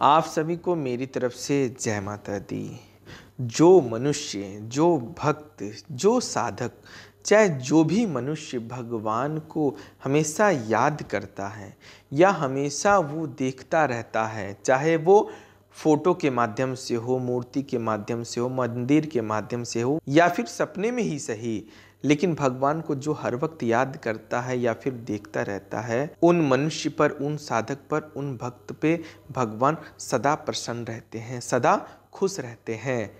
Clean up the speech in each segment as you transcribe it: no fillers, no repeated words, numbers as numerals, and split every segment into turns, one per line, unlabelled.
आप सभी को मेरी तरफ से जय माता दी। जो मनुष्य, जो भक्त, जो साधक, चाहे जो भी मनुष्य भगवान को हमेशा याद करता है या हमेशा वो देखता रहता है, चाहे वो फोटो के माध्यम से हो, मूर्ति के माध्यम से हो, मंदिर के माध्यम से हो या फिर सपने में ही सही, लेकिन भगवान को जो हर वक्त याद करता है या फिर देखता रहता है, उन मनुष्य पर, उन साधक पर, उन भक्त पे भगवान सदा प्रसन्न रहते हैं, सदा खुश रहते हैं।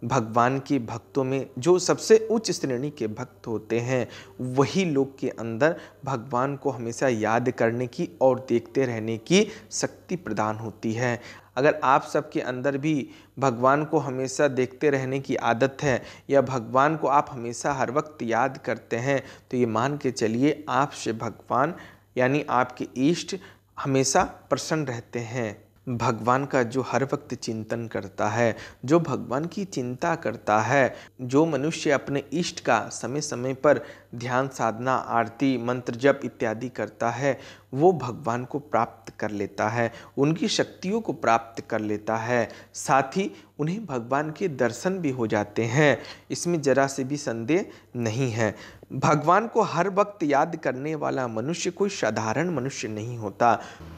भगवान के भक्तों में जो सबसे उच्च श्रेणी के भक्त होते हैं, वही लोग के अंदर भगवान को हमेशा याद करने की और देखते रहने की शक्ति प्रदान होती है। अगर आप सबके अंदर भी भगवान को हमेशा देखते रहने की आदत है या भगवान को आप हमेशा हर वक्त याद करते हैं, तो ये मान के चलिए आपसे भगवान यानी आपके इष्ट हमेशा प्रसन्न रहते हैं। भगवान का जो हर वक्त चिंतन करता है, जो भगवान की चिंता करता है, जो मनुष्य अपने इष्ट का समय समय पर ध्यान, साधना, आरती, मंत्र जप इत्यादि करता है, वो भगवान को प्राप्त कर लेता है, उनकी शक्तियों को प्राप्त कर लेता है, साथ ही उन्हें भगवान के दर्शन भी हो जाते हैं। इसमें जरा से भी संदेह नहीं है। भगवान को हर वक्त याद करने वाला मनुष्य कोई साधारण मनुष्य नहीं होता,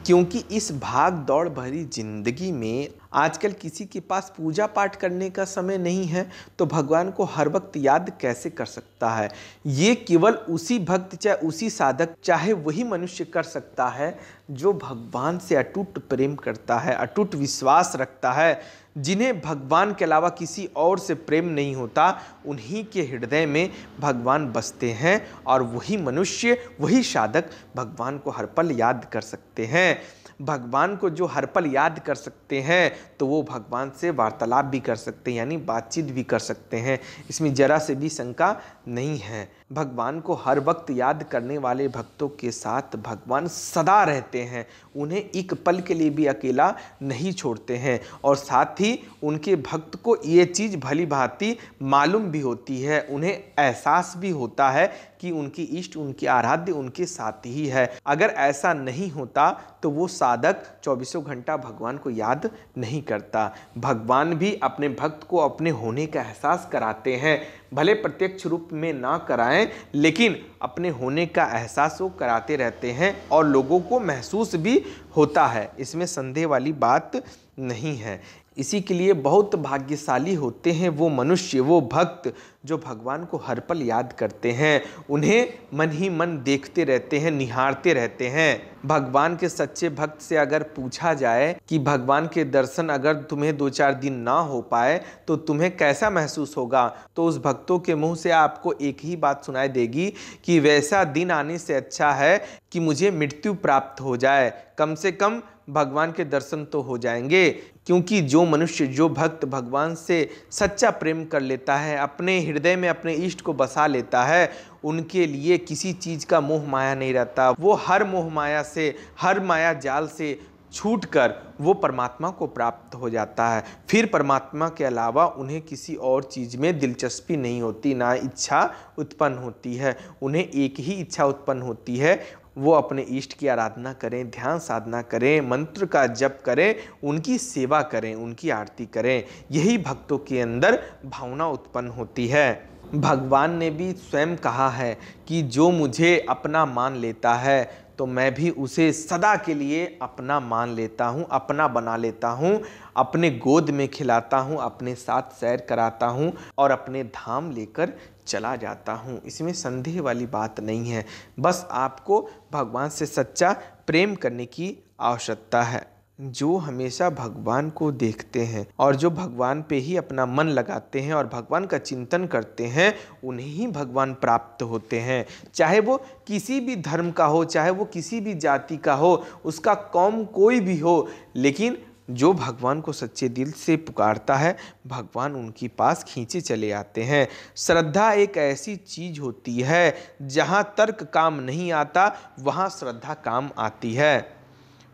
क्योंकि इस भाग दौड़ भरी जिंदगी में आजकल किसी के पास पूजा पाठ करने का समय नहीं है, तो भगवान को हर वक्त याद कैसे कर सकता है? ये केवल उसी भक्त, चाहे उसी साधक, चाहे वही मनुष्य कर सकता है जो भगवान से अटूट प्रेम करता है, अटूट विश्वास रखता है। जिन्हें भगवान के अलावा किसी और से प्रेम नहीं होता, उन्हीं के हृदय में भगवान बसते हैं और वही मनुष्य, वही साधक भगवान को हर पल याद कर सकते हैं। भगवान को जो हर पल याद कर सकते हैं, तो वो भगवान से वार्तालाप भी कर सकते हैं, यानी बातचीत भी कर सकते हैं। इसमें जरा से भी शंका नहीं है। भगवान को हर वक्त याद करने वाले भक्तों के साथ भगवान सदा रहते हैं, उन्हें एक पल के लिए भी अकेला नहीं छोड़ते हैं। और साथ ही उनके भक्त को ये चीज़ भली भांति मालूम भी होती है, उन्हें एहसास भी होता है कि उनकी इष्ट, उनकी आराध्य उनके साथ ही है। अगर ऐसा नहीं होता तो वो साधक 24 घंटा भगवान को याद नहीं करता। भगवान भी अपने भक्त को अपने होने का एहसास कराते हैं, भले प्रत्यक्ष रूप में ना कराएं, लेकिन अपने होने का एहसास वो कराते रहते हैं और लोगों को महसूस भी होता है। इसमें संदेह वाली बात नहीं है। इसी के लिए बहुत भाग्यशाली होते हैं वो मनुष्य, वो भक्त जो भगवान को हर पल याद करते हैं, उन्हें मन ही मन देखते रहते हैं, निहारते रहते हैं। भगवान के सच्चे भक्त से अगर पूछा जाए कि भगवान के दर्शन अगर तुम्हें 2-4 दिन ना हो पाए तो तुम्हें कैसा महसूस होगा, तो उस भक्तों के मुंह से आपको एक ही बात सुनाई देगी कि वैसा दिन आने से अच्छा है कि मुझे मृत्यु प्राप्त हो जाए, कम से कम भगवान के दर्शन तो हो जाएंगे। क्योंकि जो मनुष्य, जो भक्त भगवान से सच्चा प्रेम कर लेता है, अपने हृदय में अपने इष्ट को बसा लेता है, उनके लिए किसी चीज़ का मोह माया नहीं रहता। वो हर मोह माया से, हर माया जाल से छूटकर वो परमात्मा को प्राप्त हो जाता है। फिर परमात्मा के अलावा उन्हें किसी और चीज़ में दिलचस्पी नहीं होती, ना इच्छा उत्पन्न होती है। उन्हें एक ही इच्छा उत्पन्न होती है, वो अपने इष्ट की आराधना करें, ध्यान साधना करें, मंत्र का जप करें, उनकी सेवा करें, उनकी आरती करें। यही भक्तों के अंदर भावना उत्पन्न होती है। भगवान ने भी स्वयं कहा है कि जो मुझे अपना मान लेता है तो मैं भी उसे सदा के लिए अपना मान लेता हूँ, अपना बना लेता हूँ, अपने गोद में खिलाता हूँ, अपने साथ सैर कराता हूँ और अपने धाम लेकर चला जाता हूँ। इसमें संदेह वाली बात नहीं है। बस आपको भगवान से सच्चा प्रेम करने की आवश्यकता है। जो हमेशा भगवान को देखते हैं और जो भगवान पे ही अपना मन लगाते हैं और भगवान का चिंतन करते हैं, उन्हें ही भगवान प्राप्त होते हैं। चाहे वो किसी भी धर्म का हो, चाहे वो किसी भी जाति का हो, उसका कौम कोई भी हो, लेकिन जो भगवान को सच्चे दिल से पुकारता है, भगवान उनके पास खींचे चले आते हैं। श्रद्धा एक ऐसी चीज होती है, जहाँ तर्क काम नहीं आता, वहाँ श्रद्धा काम आती है।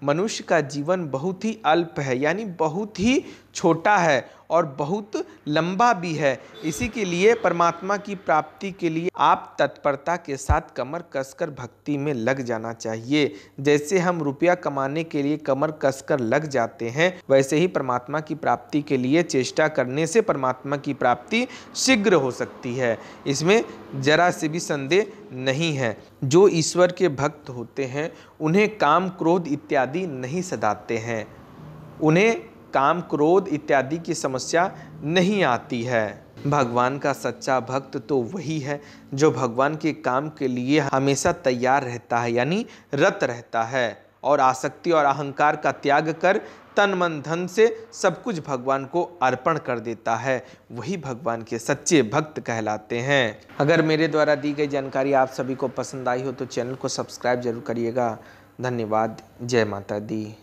मनुष्य का जीवन बहुत ही अल्प है, यानी बहुत ही छोटा है, और बहुत लंबा भी है। इसी के लिए परमात्मा की प्राप्ति के लिए आप तत्परता के साथ कमर कसकर भक्ति में लग जाना चाहिए। जैसे हम रुपया कमाने के लिए कमर कसकर लग जाते हैं, वैसे ही परमात्मा की प्राप्ति के लिए चेष्टा करने से परमात्मा की प्राप्ति शीघ्र हो सकती है। इसमें जरा से भी संदेह नहीं है। जो ईश्वर के भक्त होते हैं उन्हें काम क्रोध इत्यादि नहीं सताते हैं, उन्हें काम क्रोध इत्यादि की समस्या नहीं आती है। भगवान का सच्चा भक्त तो वही है जो भगवान के काम के लिए हमेशा तैयार रहता है, यानी रत रहता है, और आसक्ति और अहंकार का त्याग कर तन मन धन से सब कुछ भगवान को अर्पण कर देता है। वही भगवान के सच्चे भक्त कहलाते हैं। अगर मेरे द्वारा दी गई जानकारी आप सभी को पसंद आई हो तो चैनल को सब्सक्राइब जरूर करिएगा। धन्यवाद। जय माता दी।